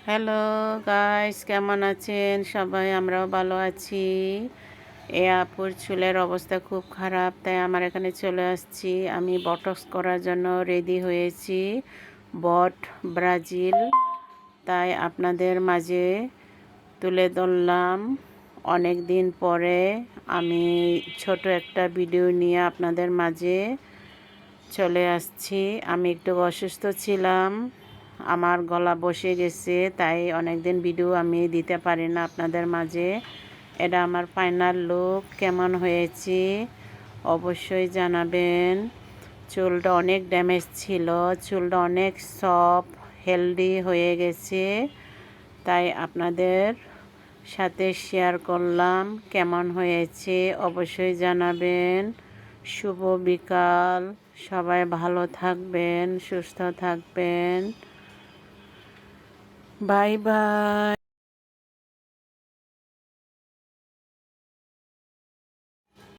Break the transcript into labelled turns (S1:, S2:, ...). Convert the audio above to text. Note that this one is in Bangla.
S1: হ্যালো গাইস, কেমন আছেন সবাই? আমরাও ভালো আছি। এ আপুর চুলের অবস্থা খুব খারাপ, তাই আমার এখানে চলে আসছি। আমি বটক্স করার জন্য রেডি হয়েছি, বট ব্রাজিল। তাই আপনাদের মাঝে তুলে ধরলাম। অনেক দিন পরে আমি ছোট একটা ভিডিও নিয়ে আপনাদের মাঝে চলে আসছি। আমি একটু অসুস্থ ছিলাম, আমার গলা বসে গেছে, তাই অনেক দিন ভিডিও আমি দিতে পারি না আপনাদের মাঝে। এটা আমার ফাইনাল লুক। কেমন হয়েছে অবশ্যই জানাবেন। চুলটা অনেক ড্যামেজ ছিল, চুলটা অনেক সফট হেলদি হয়ে গেছে, তাই আপনাদের সাথে শেয়ার করলাম। কেমন হয়েছে অবশ্যই জানাবেন। শুভ বিকাল, সবাই ভালো থাকবেন, সুস্থ থাকবেন। Bye bye.